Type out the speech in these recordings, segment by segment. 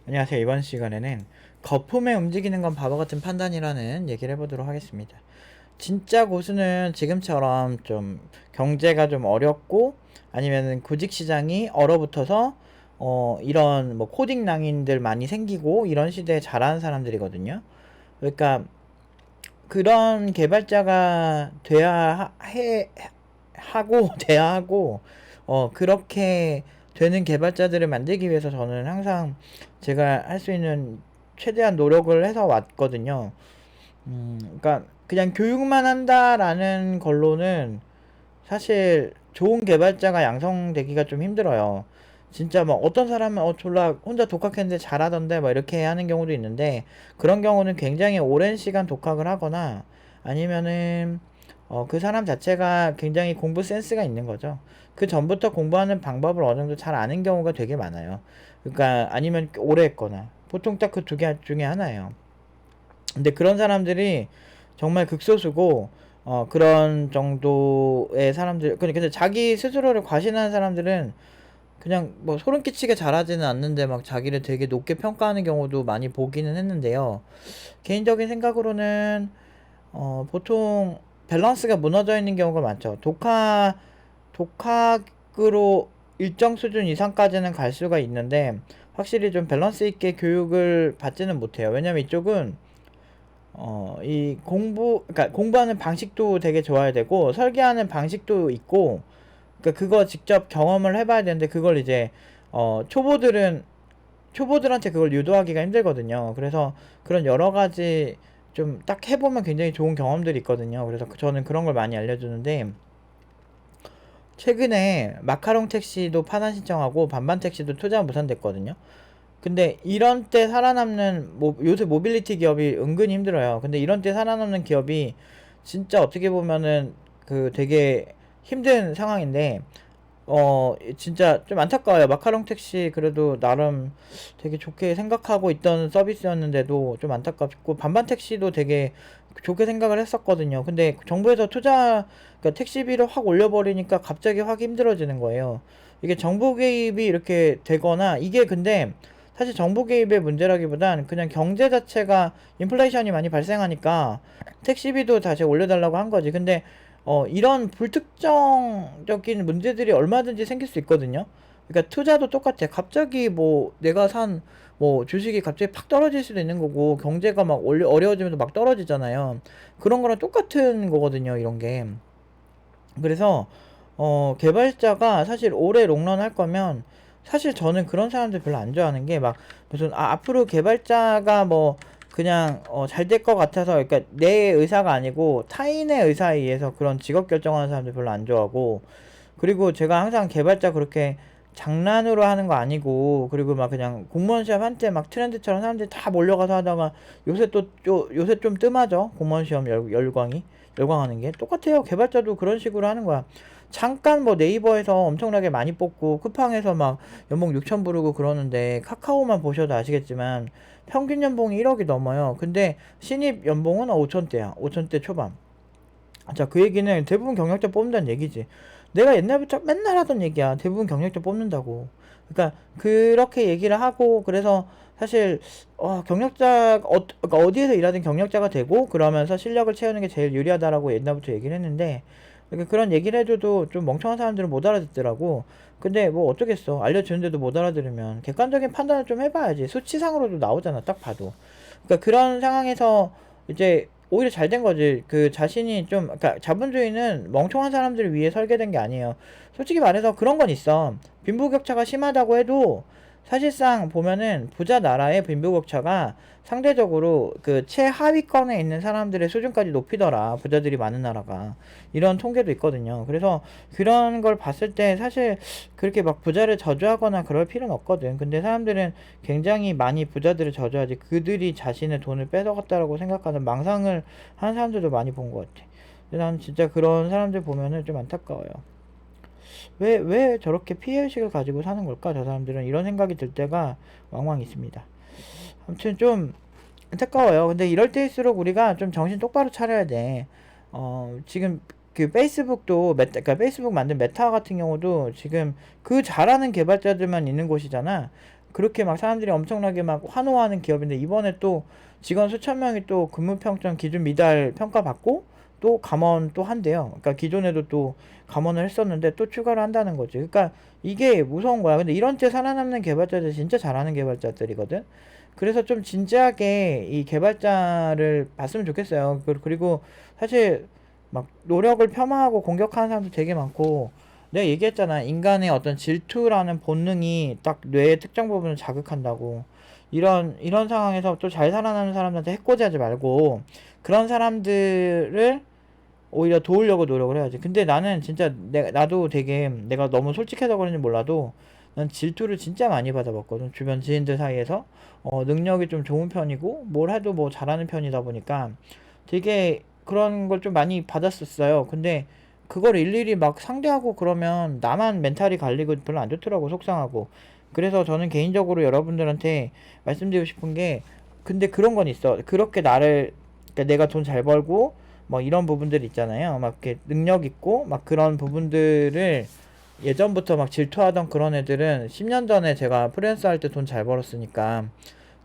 안녕하세요. 이번 시간에는 거품에 움직이는 건 바보 같은 판단이라는 얘기를 해보도록 하겠습니다. 진짜 고수는 지금처럼 좀 경제가 좀 어렵고 아니면은 구직 시장이 얼어붙어서 이런 뭐 코딩 낭인들 많이 생기고 이런 시대에 잘하는 사람들이거든요. 그러니까 그런 개발자가 하고 돼야 하고 그렇게 되는 개발자들을 만들기 위해서 저는 항상 제가 할 수 있는 최대한 노력을 해서 왔거든요. 그러니까 그냥 교육만 한다라는 걸로는 사실 좋은 개발자가 양성되기가 좀 힘들어요. 진짜 막 어떤 사람은 졸라 혼자 독학했는데 잘하던데 막 이렇게 하는 경우도 있는데, 그런 경우는 굉장히 오랜 시간 독학을 하거나 아니면은 그 사람 자체가 굉장히 공부 센스가 있는 거죠. 그 전부터 공부하는 방법을 어느 정도 잘 아는 경우가 되게 많아요. 그러니까 아니면 오래 했거나 보통 딱 그 두 개 중에 하나예요. 근데 그런 사람들이 정말 극소수고, 그런 정도의 사람들, 근데 자기 스스로를 과신하는 사람들은 그냥 뭐 소름 끼치게 잘하지는 않는데 막 자기를 되게 높게 평가하는 경우도 많이 보기는 했는데요. 개인적인 생각으로는 보통 밸런스가 무너져 있는 경우가 많죠. 독학으로 일정 수준 이상까지는 갈 수가 있는데 확실히 좀 밸런스 있게 교육을 받지는 못해요. 왜냐면 이쪽은 그러니까 공부하는 방식도 되게 좋아야 되고, 설계하는 방식도 있고, 그러니까 그거 직접 경험을 해봐야 되는데, 그걸 이제, 초보들한테 그걸 유도하기가 힘들거든요. 그래서 그런 여러 가지 좀 딱 해보면 굉장히 좋은 경험들이 있거든요. 그래서 저는 그런 걸 많이 알려주는데, 최근에 마카롱 택시도 파산 신청하고 반반 택시도 투자 무산됐거든요. 근데 이런 때 살아남는 요새 모빌리티 기업이 은근히 힘들어요. 근데 이런 때 살아남는 기업이 진짜 어떻게 보면은 그 되게 힘든 상황인데, 진짜 좀 안타까워요. 마카롱 택시 그래도 나름 되게 좋게 생각하고 있던 서비스였는데도 좀 안타깝고, 반반 택시도 되게 좋게 생각을 했었거든요. 근데 정부에서 그러니까 택시비를 확 올려버리니까 갑자기 확 힘들어지는 거예요. 이게 정부 개입이 이렇게 되거나, 이게 근데 사실 정부 개입의 문제라기보단 그냥 경제 자체가 인플레이션이 많이 발생하니까 택시비도 다시 올려달라고 한 거지. 근데 이런 불특정적인 문제들이 얼마든지 생길 수 있거든요. 그러니까 투자도 똑같아. 갑자기 뭐 내가 산 뭐 주식이 갑자기 팍 떨어질 수도 있는 거고, 경제가 막 어려워지면서 막 떨어지잖아요. 그런 거랑 똑같은 거거든요, 이런 게. 그래서 개발자가 사실 오래 롱런 할 거면, 사실 저는 그런 사람들 별로 안 좋아하는 게, 막 무슨 앞으로 개발자가 뭐 그냥 잘 될 것 같아서, 그러니까 내 의사가 아니고 타인의 의사에 의해서 그런 직업 결정하는 사람들 별로 안 좋아하고, 그리고 제가 항상 개발자 그렇게 장난으로 하는 거 아니고, 그리고 막 그냥 공무원 시험 한때 막 트렌드처럼 사람들이 다 몰려가서 하다가, 요새 좀 뜸하죠, 공무원 시험 열광하는 게 똑같아요. 개발자도 그런 식으로 하는 거야. 잠깐 뭐 네이버에서 엄청나게 많이 뽑고 쿠팡에서 막 연봉 6천 부르고 그러는데, 카카오만 보셔도 아시겠지만 평균 연봉이 1억이 넘어요. 근데 신입 연봉은 5천대야. 5천대 초반. 자, 그 얘기는 대부분 경력자 뽑는다는 얘기지. 내가 옛날부터 맨날 하던 얘기야. 대부분 경력자 뽑는다고. 그러니까 그렇게 얘기를 하고, 그래서 사실 그러니까 어디에서 일하든 경력자가 되고 그러면서 실력을 채우는 게 제일 유리하다라고 옛날부터 얘기를 했는데, 그러니까 그런 얘기를 해줘도 좀 멍청한 사람들은 못 알아듣더라고. 근데 뭐 어쩌겠어. 알려주는데도 못 알아들으면 객관적인 판단을 좀 해봐야지. 수치상으로도 나오잖아, 딱 봐도. 그러니까 그런 상황에서 이제 오히려 잘 된 거지. 그 자신이 좀, 그러니까 자본주의는 멍청한 사람들을 위해 설계된 게 아니에요. 솔직히 말해서 그런 건 있어. 빈부격차가 심하다고 해도 사실상 보면은 부자 나라의 빈부격차가 상대적으로 그 최하위권에 있는 사람들의 수준까지 높이더라. 부자들이 많은 나라가. 이런 통계도 있거든요. 그래서 그런 걸 봤을 때 사실 그렇게 막 부자를 저주하거나 그럴 필요는 없거든. 근데 사람들은 굉장히 많이 부자들을 저주하지, 그들이 자신의 돈을 뺏어갔다라고 생각하는 망상을 하는 사람들도 많이 본 것 같아. 근데 난 진짜 그런 사람들 보면은 좀 안타까워요. 왜 저렇게 피해의식을 가지고 사는 걸까, 저 사람들은? 이런 생각이 들 때가 왕왕 있습니다. 아무튼 좀 안타까워요. 근데 이럴 때일수록 우리가 좀 정신 똑바로 차려야 돼. 지금 그 페이스북도 그러니까 페이스북 만든 메타 같은 경우도 지금 그 잘하는 개발자들만 있는 곳이잖아. 그렇게 막 사람들이 엄청나게 막 환호하는 기업인데 이번에 또 직원 수천 명이 또 근무평점 기준 미달 평가받고 또 감원 또 한대요. 그러니까 기존에도 또 감원을 했었는데 또 추가를 한다는 거지. 그러니까 이게 무서운 거야. 근데 이런 때 살아남는 개발자들 진짜 잘하는 개발자들이거든. 그래서 좀 진지하게 이 개발자를 봤으면 좋겠어요. 그리고 사실 막 노력을 폄하하고 공격하는 사람도 되게 많고, 내가 얘기했잖아. 인간의 어떤 질투라는 본능이 딱 뇌의 특정 부분을 자극한다고. 이런 상황에서 또 잘 살아남는 사람들한테 해코지하지 말고 그런 사람들을 오히려 도우려고 노력을 해야지. 근데 나는 진짜 나도 되게 내가 너무 솔직해서 그런지 몰라도 난 질투를 진짜 많이 받아봤거든. 주변 지인들 사이에서. 능력이 좀 좋은 편이고 뭘 해도 뭐 잘하는 편이다 보니까 되게 그런 걸 좀 많이 받았었어요. 근데 그걸 일일이 막 상대하고 그러면 나만 멘탈이 갈리고 별로 안 좋더라고, 속상하고. 그래서 저는 개인적으로 여러분들한테 말씀드리고 싶은 게, 근데 그런 건 있어. 그렇게 나를, 그러니까 내가 돈 잘 벌고 뭐 이런 부분들 있잖아요. 막 이렇게 능력 있고 막 그런 부분들을 예전부터 막 질투하던 그런 애들은 10년 전에 제가 프리랜서 할 때 돈 잘 벌었으니까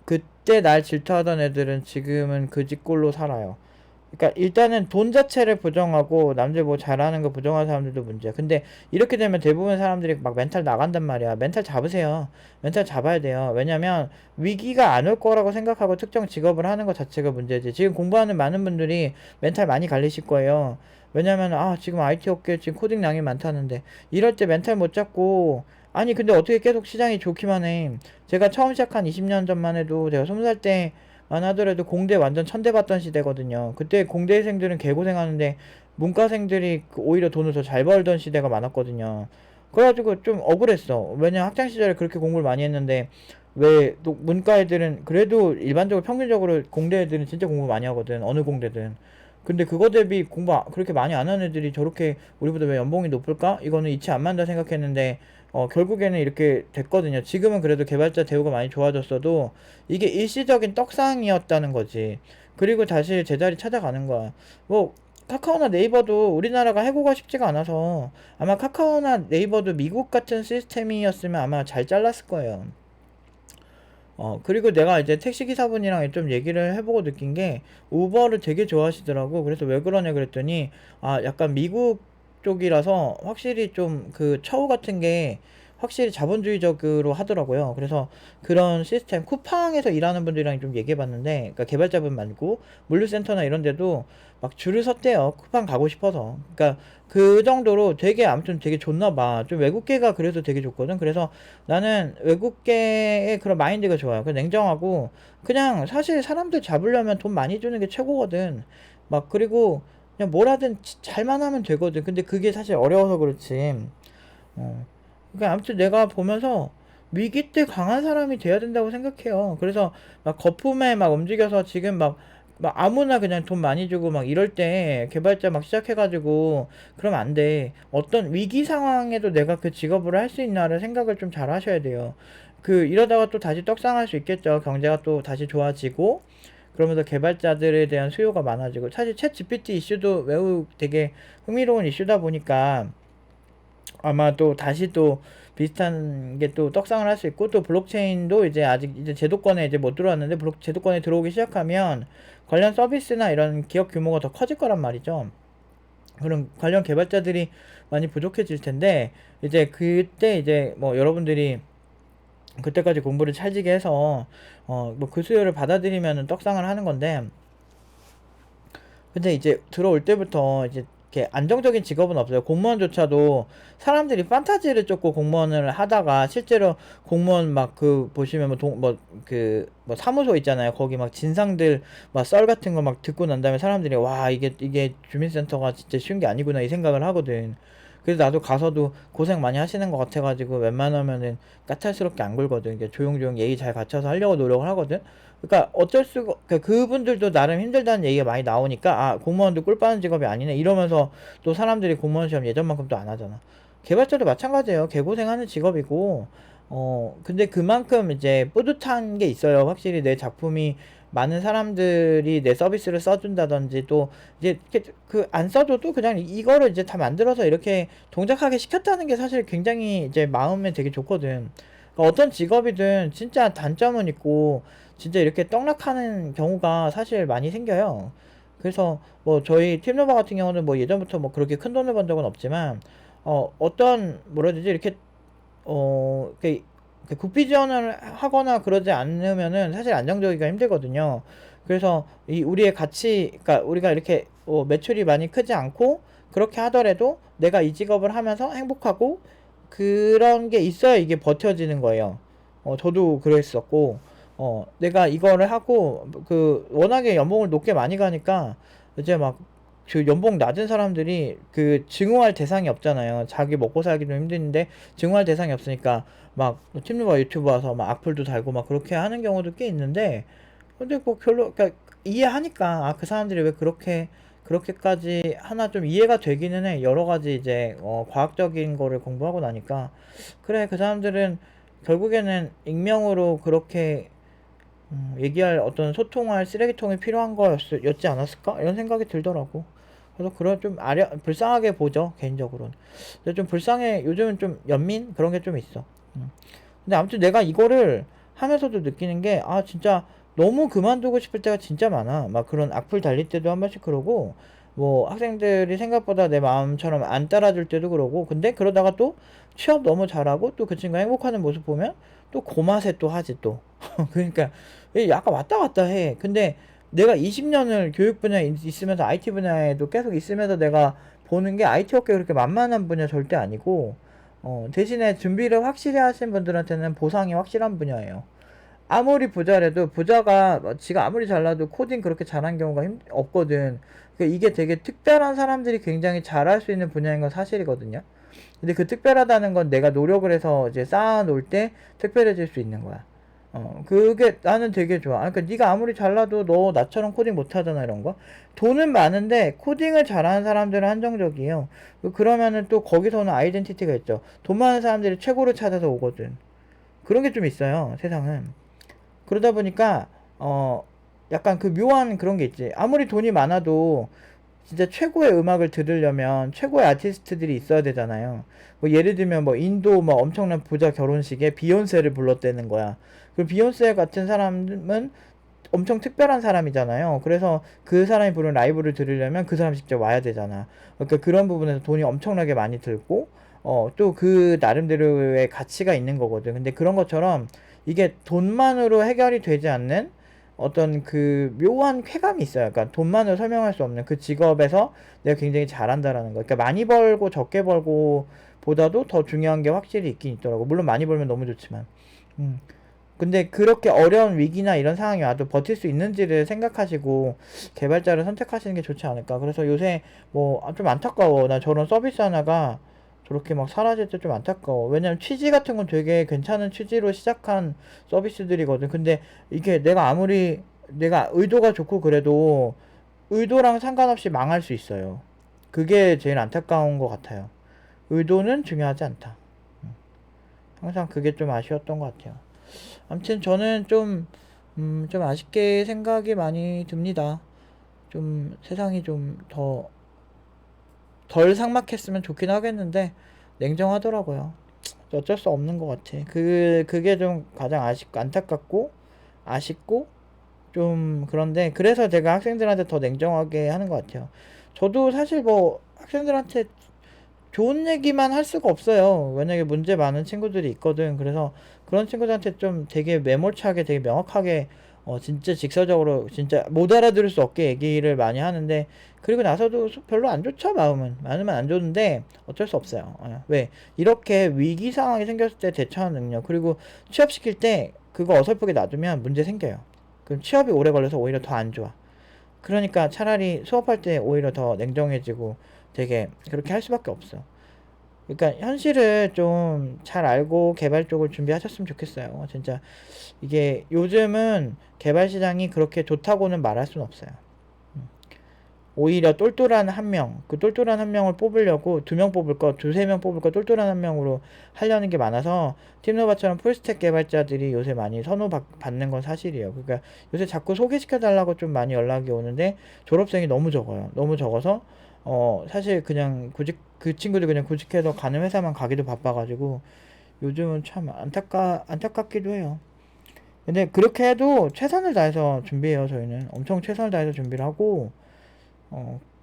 그때 날 질투하던 애들은 지금은 그 집꼴로 살아요. 그러니까 일단은 돈 자체를 부정하고 남들 뭐 잘하는 거 부정하는 사람들도 문제야. 근데 이렇게 되면 대부분 사람들이 막 멘탈 나간단 말이야. 멘탈 잡으세요. 멘탈 잡아야 돼요. 왜냐면 위기가 안 올 거라고 생각하고 특정 직업을 하는 것 자체가 문제지. 지금 공부하는 많은 분들이 멘탈 많이 갈리실 거예요. 왜냐면 지금 IT 업계 지금 코딩량이 많다는데 이럴 때 멘탈 못 잡고, 아니 근데 어떻게 계속 시장이 좋기만 해. 제가 처음 시작한 20년 전만 해도 제가 20살 때만 하더라도 공대 완전 천대받던 시대거든요. 그때 공대생들은 개고생하는데 문과생들이 오히려 돈을 더 잘 벌던 시대가 많았거든요. 그래가지고 좀 억울했어. 왜냐 학창 시절에 그렇게 공부를 많이 했는데 왜 또 문과 애들은 그래도 일반적으로 평균적으로 공대 애들은 진짜 공부 많이 하거든. 어느 공대든. 근데 그거 대비 공부 그렇게 많이 안 하는 애들이 저렇게 우리보다 왜 연봉이 높을까? 이거는 이치 안 맞는다 생각했는데 결국에는 이렇게 됐거든요. 지금은 그래도 개발자 대우가 많이 좋아졌어도 이게 일시적인 떡상이었다는 거지. 그리고 다시 제자리 찾아가는 거야. 뭐 카카오나 네이버도 우리나라가 해고가 쉽지가 않아서 아마 카카오나 네이버도 미국 같은 시스템이었으면 아마 잘 잘랐을 거예요. 그리고 내가 이제 택시기사분이랑 좀 얘기를 해보고 느낀 게, 우버를 되게 좋아하시더라고. 그래서 왜 그러냐 그랬더니, 약간 미국 쪽이라서 확실히 좀 그 처우 같은 게 확실히 자본주의적으로 하더라고요. 그래서 그런 시스템, 쿠팡에서 일하는 분들이랑 좀 얘기해봤는데, 그러니까 개발자분 말고, 물류센터나 이런 데도 막 줄을 섰대요. 쿠팡 가고 싶어서. 그러니까 그 정도로 되게 아무튼 되게 좋나 봐. 좀 외국계가 그래도 되게 좋거든. 그래서 나는 외국계의 그런 마인드가 좋아요. 그 냉정하고 그냥 사실 사람들 잡으려면 돈 많이 주는 게 최고거든. 막 그리고 그냥 뭘 하든 잘만 하면 되거든. 근데 그게 사실 어려워서 그렇지. 그러니까 아무튼 내가 보면서 위기 때 강한 사람이 돼야 된다고 생각해요. 그래서 막 거품에 막 움직여서 지금 막 아무나 그냥 돈 많이 주고 막 이럴 때 개발자 막 시작해가지고 그러면 안 돼. 어떤 위기 상황에도 내가 그 직업으로 할 수 있나를 생각을 좀 잘 하셔야 돼요. 이러다가 또 다시 떡상할 수 있겠죠. 경제가 또 다시 좋아지고 그러면서 개발자들에 대한 수요가 많아지고, 사실 챗 GPT 이슈도 매우 되게 흥미로운 이슈다 보니까 아마 또 다시 또 비슷한 게 또 떡상을 할 수 있고, 또 블록체인도 이제 아직 이제 제도권에 이제 못 들어왔는데 제도권에 들어오기 시작하면 관련 서비스나 이런 기업 규모가 더 커질 거란 말이죠. 그런 관련 개발자들이 많이 부족해질 텐데, 이제 그때 이제 뭐 여러분들이 그때까지 공부를 찰지게 해서 뭐 그 수요를 받아들이면은 떡상을 하는 건데, 근데 이제 들어올 때부터 이제 이렇게 안정적인 직업은 없어요. 공무원조차도 사람들이 판타지를 쫓고 공무원을 하다가 실제로 공무원 막 보시면 뭐 사무소 있잖아요. 거기 막 진상들 막 썰 같은 거 막 듣고 난 다음에 사람들이 와 이게 주민센터가 진짜 쉬운 게 아니구나 이 생각을 하거든. 그래서 나도 가서도 고생 많이 하시는 것 같아가지고 웬만하면은 까탈스럽게 안 굴거든. 이게 조용조용 예의 잘 갖춰서 하려고 노력을 하거든. 그러니까 어쩔 수가, 그러니까 그분들도 나름 힘들다는 얘기가 많이 나오니까 공무원도 꿀 빠는 직업이 아니네 이러면서 또 사람들이 공무원 시험 예전만큼 또 안 하잖아. 개발자도 마찬가지예요. 개고생하는 직업이고, 근데 그만큼 이제 뿌듯한 게 있어요. 확실히 내 작품이 많은 사람들이 내 서비스를 써준다든지, 또 이제 안 써줘도 그냥 이거를 이제 다 만들어서 이렇게 동작하게 시켰다는 게 사실 굉장히 이제 마음에 되게 좋거든. 그러니까 어떤 직업이든 진짜 단점은 있고 진짜 이렇게 떡락하는 경우가 사실 많이 생겨요. 그래서 뭐 저희 팀노바 같은 경우는 뭐 예전부터 뭐 그렇게 큰 돈을 번 적은 없지만 어떤 뭐라 해야 되지 이렇게 그 국비 지원을 하거나 그러지 않으면은 사실 안정적이기가 힘들거든요. 그래서 이 우리의 가치, 그러니까 우리가 이렇게 매출이 많이 크지 않고 그렇게 하더라도 내가 이 직업을 하면서 행복하고 그런 게 있어야 이게 버텨지는 거예요. 저도 그랬었고, 내가 이거를 하고 그 워낙에 연봉을 높게 많이 가니까 이제 막 그 연봉 낮은 사람들이 그 증오할 대상이 없잖아요. 자기 먹고 살기도 힘든데 증오할 대상이 없으니까 막 팀누바 유튜브 와서 막 악플도 달고 막 그렇게 하는 경우도 꽤 있는데 근데 뭐 별로 그러니까 이해하니까 그 사람들이 왜 그렇게까지 하나 좀 이해가 되기는 해. 여러 가지 이제 과학적인 거를 공부하고 나니까 그래 그 사람들은 결국에는 익명으로 그렇게 얘기할 어떤 소통할 쓰레기통이 필요한 거였지 않았을까? 이런 생각이 들더라고. 그래서 그런 좀 불쌍하게 보죠, 개인적으로는. 근데 좀 불쌍해, 요즘은 좀 연민? 그런 게 좀 있어. 근데 아무튼 내가 이거를 하면서도 느끼는 게, 진짜 너무 그만두고 싶을 때가 진짜 많아. 막 그런 악플 달릴 때도 한 번씩 그러고, 뭐 학생들이 생각보다 내 마음처럼 안 따라줄 때도 그러고, 근데 그러다가 또 취업 너무 잘하고 또 그 친구가 행복하는 모습 보면 또 고맛에 또 하지 또. 그러니까 약간 왔다 갔다 해. 근데 내가 20년을 교육 분야에 있으면서 IT 분야에도 계속 있으면서 내가 보는 게 IT 업계 그렇게 만만한 분야 절대 아니고, 대신에 준비를 확실히 하신 분들한테는 보상이 확실한 분야예요. 아무리 부자라도 부자가 지가 아무리 잘나도 코딩 그렇게 잘한 경우가 없거든. 그러니까 이게 되게 특별한 사람들이 굉장히 잘할 수 있는 분야인 건 사실이거든요. 근데 그 특별하다는 건 내가 노력을 해서 이제 쌓아놓을 때 특별해질 수 있는 거야. 그게 나는 되게 좋아. 그러니까 네가 아무리 잘나도 너 나처럼 코딩 못하잖아 이런 거. 돈은 많은데 코딩을 잘하는 사람들은 한정적이에요. 그러면은 또 거기서는 아이덴티티가 있죠. 돈 많은 사람들이 최고를 찾아서 오거든. 그런 게 좀 있어요, 세상은. 그러다 보니까 약간 그 묘한 그런 게 있지. 아무리 돈이 많아도 진짜 최고의 음악을 들으려면 최고의 아티스트들이 있어야 되잖아요. 뭐 예를 들면 뭐 인도 뭐 엄청난 부자 결혼식에 비욘세를 불렀대는 거야. 그 비욘세 같은 사람은 엄청 특별한 사람이잖아요. 그래서 그 사람이 부른 라이브를 들으려면 그 사람이 직접 와야 되잖아. 그러니까 그런 부분에서 돈이 엄청나게 많이 들고 또 그 나름대로의 가치가 있는 거거든. 근데 그런 것처럼 이게 돈만으로 해결이 되지 않는 어떤 그 묘한 쾌감이 있어요. 그러니까 돈만으로 설명할 수 없는 그 직업에서 내가 굉장히 잘한다라는 거. 그러니까 많이 벌고 적게 벌고 보다도 더 중요한 게 확실히 있긴 있더라고. 물론 많이 벌면 너무 좋지만. 음. 근데 그렇게 어려운 위기나 이런 상황이 와도 버틸 수 있는지를 생각하시고 개발자를 선택하시는 게 좋지 않을까. 그래서 요새 뭐 좀 안타까워. 나 저런 서비스 하나가 저렇게 막 사라질 때 좀 안타까워. 왜냐면 취지 같은 건 되게 괜찮은 취지로 시작한 서비스들이거든. 근데 이게 내가 아무리 내가 의도가 좋고 그래도 의도랑 상관없이 망할 수 있어요. 그게 제일 안타까운 것 같아요. 의도는 중요하지 않다. 항상 그게 좀 아쉬웠던 것 같아요. 아무튼 저는 좀 아쉽게 생각이 많이 듭니다. 좀 세상이 좀 덜 삭막했으면 좋긴 하겠는데, 냉정하더라고요. 어쩔 수 없는 것 같아. 그게 좀 가장 안타깝고, 아쉽고, 좀 그런데, 그래서 제가 학생들한테 더 냉정하게 하는 것 같아요. 저도 사실 뭐, 학생들한테 좋은 얘기만 할 수가 없어요. 왜냐면 문제 많은 친구들이 있거든. 그래서 그런 친구들한테 좀 되게 매몰차게 되게 명확하게 진짜 직설적으로 진짜 못 알아들을 수 없게 얘기를 많이 하는데 그리고 나서도 별로 안 좋죠. 마음은 안 좋은데 어쩔 수 없어요. 왜 이렇게 위기 상황이 생겼을 때 대처하는 능력 그리고 취업시킬 때 그거 어설프게 놔두면 문제 생겨요. 그럼 취업이 오래 걸려서 오히려 더 안 좋아. 그러니까 차라리 수업할 때 오히려 더 냉정해지고 되게 그렇게 할 수밖에 없어. 그러니까 현실을 좀 잘 알고 개발 쪽을 준비하셨으면 좋겠어요. 진짜 이게 요즘은 개발 시장이 그렇게 좋다고는 말할 수는 없어요. 오히려 똘똘한 한 명, 그 똘똘한 한 명을 뽑으려고 두 명 뽑을 거, 두세 명 뽑을 거 똘똘한 한 명으로 하려는 게 많아서 팀노바처럼 풀스택 개발자들이 요새 많이 선호받는 건 사실이에요. 그러니까 요새 자꾸 소개시켜 달라고 좀 많이 연락이 오는데 졸업생이 너무 적어요. 너무 적어서 사실 그냥 그 친구들 그냥 구직해서 가는 회사만 가기도 바빠가지고 요즘은 참 안타깝기도 해요. 근데 그렇게 해도 최선을 다해서 준비해요. 저희는 엄청 최선을 다해서 준비를 하고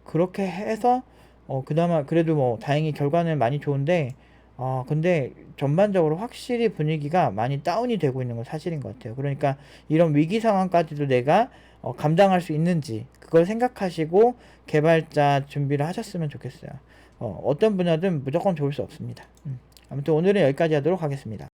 그렇게 해서 그나마 그래도 뭐 다행히 결과는 많이 좋은데 근데 전반적으로 확실히 분위기가 많이 다운이 되고 있는 건 사실인 것 같아요. 그러니까 이런 위기 상황까지도 내가 감당할 수 있는지 그걸 생각하시고 개발자 준비를 하셨으면 좋겠어요. 어떤 분야든 무조건 좋을 수 없습니다. 아무튼 오늘은 여기까지 하도록 하겠습니다.